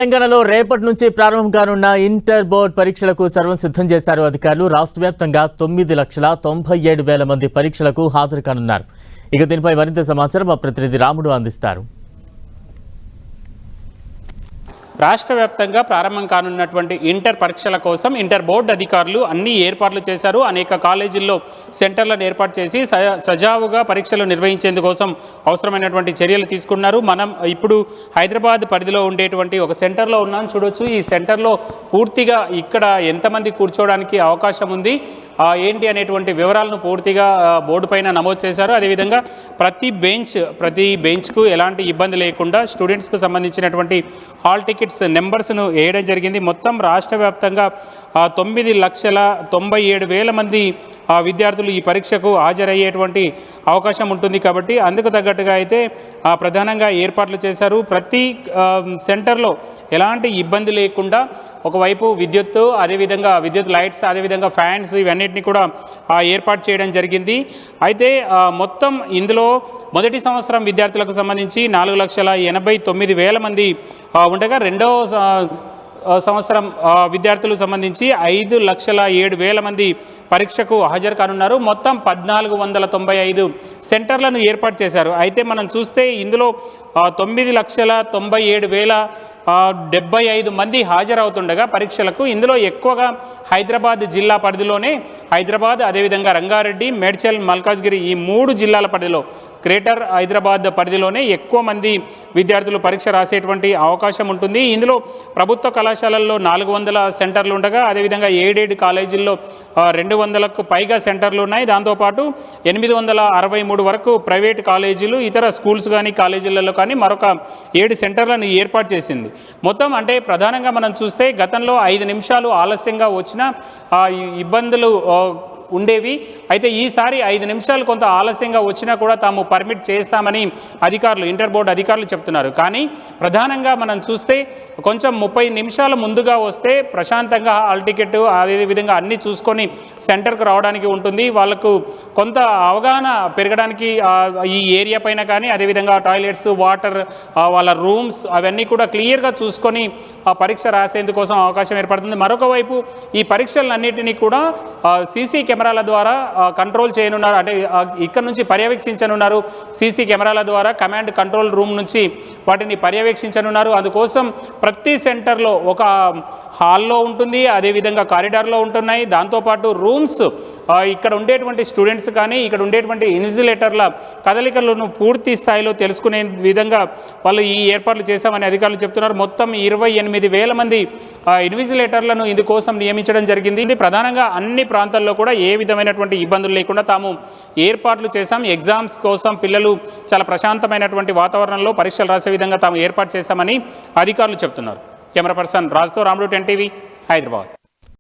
తెలంగాణలో రేపటి నుంచి ప్రారంభం కానున్న ఇంటర్ బోర్డ్ పరీక్షలకు సర్వం సిద్ధం చేశారు అధికారులు. రాష్ట్ర వ్యాప్తంగా 9,97,000 మంది పరీక్షలకు హాజరు కానున్నారు. ఇక దీనిపై మరింత సమాచారం మా ప్రతినిధి రాముడు అందిస్తారు. రాష్ట్ర వ్యాప్తంగా ప్రారంభం కానున్నటువంటి ఇంటర్ పరీక్షల కోసం ఇంటర్ బోర్డు అధికారులు అన్ని ఏర్పాట్లు చేశారు. అనేక కాలేజీల్లో సెంటర్లను ఏర్పాటు చేసి సజావుగా పరీక్షలు నిర్వహించేందుకోసం అవసరమైనటువంటి చర్యలు తీసుకున్నారు. మనం ఇప్పుడు హైదరాబాద్ పరిధిలో ఉండేటువంటి ఒక సెంటర్లో ఉన్నాం. చూడొచ్చు, ఈ సెంటర్లో పూర్తిగా ఇక్కడ ఎంతమంది కూర్చోవడానికి అవకాశం ఉంది ఏంటి అనేటువంటి వివరాలను పూర్తిగా బోర్డు పైన నమోదు చేశారు. అదేవిధంగా ప్రతి బెంచ్కు ఎలాంటి ఇబ్బంది లేకుండా స్టూడెంట్స్కు సంబంధించినటువంటి హాల్ టికెట్స్ నెంబర్స్ను వేయడం జరిగింది. మొత్తం రాష్ట్ర వ్యాప్తంగా 9,97,000 మంది విద్యార్థులు ఈ పరీక్షకు హాజరయ్యేటువంటి అవకాశం ఉంటుంది. కాబట్టి అందుకు తగ్గట్టుగా అయితే ప్రధానంగా ఏర్పాట్లు చేశారు. ప్రతి సెంటర్లో ఎలాంటి ఇబ్బంది లేకుండా ఒకవైపు విద్యుత్తు, అదేవిధంగా విద్యుత్ లైట్స్, అదేవిధంగా ఫ్యాన్స్ ఇవన్నిటిని కూడా ఏర్పాటు చేయడం జరిగింది. అయితే మొత్తం ఇందులో మొదటి సంవత్సరం విద్యార్థులకు సంబంధించి 4,89,000 మంది ఉండగా రెండవ సంవత్సరం విద్యార్థులకు సంబంధించి 5,07,000 మంది పరీక్షకు హాజరు కానున్నారు. మొత్తం 1,495 సెంటర్లను ఏర్పాటు చేశారు. అయితే మనం చూస్తే ఇందులో 9,97,075 మంది హాజరవుతుండగా పరీక్షలకు ఇందులో ఎక్కువగా హైదరాబాద్ జిల్లా పరిధిలోనే హైదరాబాద్, అదేవిధంగా రంగారెడ్డి, మేడ్చల్, మల్కాజ్గిరి ఈ 3 జిల్లాల పరిధిలో గ్రేటర్ హైదరాబాద్ పరిధిలోనే ఎక్కువ మంది విద్యార్థులు పరీక్ష రాసేటువంటి అవకాశం ఉంటుంది. ఇందులో ప్రభుత్వ కళాశాలల్లో 400 సెంటర్లు ఉండగా అదేవిధంగా ఎయిడెడ్ కాలేజీల్లో 200కు పైగా సెంటర్లు ఉన్నాయి. దాంతోపాటు 863 వరకు ప్రైవేట్ కాలేజీలు, ఇతర స్కూల్స్ కానీ కాలేజీలలో కానీ మరొక 7 సెంటర్లను ఏర్పాటు చేసింది. మొత్తం అంటే ప్రధానంగా మనం చూస్తే గతంలో 5 నిమిషాలు ఆలస్యంగా వచ్చిన ఇబ్బందులు ఉండేవి. అయితే ఈసారి 5 నిమిషాలు కొంత ఆలస్యంగా వచ్చినా కూడా తాము పర్మిట్ చేస్తామని అధికారులు, ఇంటర్ బోర్డు అధికారులు చెప్తున్నారు. కానీ ప్రధానంగా మనం చూస్తే కొంచెం 30 నిమిషాల ముందుగా వస్తే ప్రశాంతంగా హాల్ టికెట్ అదేవిధంగా అన్నీ చూసుకొని సెంటర్కు రావడానికి ఉంటుంది. వాళ్ళకు కొంత అవగాహన పెరగడానికి ఈ ఏరియా పైన కానీ అదేవిధంగా టాయిలెట్స్, వాటర్, వాళ్ళ రూమ్స్ అవన్నీ కూడా క్లియర్గా చూసుకొని పరీక్ష రాసేందుకోసం అవకాశం ఏర్పడుతుంది. మరొక వైపు ఈ పరీక్షలన్నింటినీ కూడా సీసీ కెమెరాల ద్వారా కంట్రోల్ చేయనున్నారు. అంటే ఇక్కడ నుంచి పర్యవేక్షించనున్నారు. సీసీ కెమెరాల ద్వారా కమాండ్ కంట్రోల్ రూమ్ నుంచి వాటిని పర్యవేక్షించనున్నారు. అందుకోసం ప్రతి సెంటర్లో ఒక హాల్లో ఉంటుంది, అదేవిధంగా కారిడార్లో ఉంటున్నాయి. దాంతోపాటు రూమ్స్ ఇక్కడ ఉండేటువంటి స్టూడెంట్స్ కానీ ఇక్కడ ఉండేటువంటి ఇన్విజిలేటర్ల కదలికలను పూర్తి స్థాయిలో తెలుసుకునే విధంగా వాళ్ళు ఈ ఏర్పాట్లు చేశామని అధికారులు చెప్తున్నారు. మొత్తం 28,000 మంది ఇన్విజిలేటర్లను ఇందుకోసం నియమించడం జరిగింది. ఇది ప్రధానంగా అన్ని ప్రాంతాల్లో కూడా ఏ విధమైనటువంటి ఇబ్బందులు లేకుండా తాము ఏర్పాట్లు చేశాం. ఎగ్జామ్స్ కోసం పిల్లలు చాలా ప్రశాంతమైనటువంటి వాతావరణంలో పరీక్షలు రాసే విధంగా తాము ఏర్పాటు చేశామని అధికారులు చెప్తున్నారు. కెమెరా పర్సన్ రాజుతో రాముడు, 10 టీవీ, హైదరాబాద్.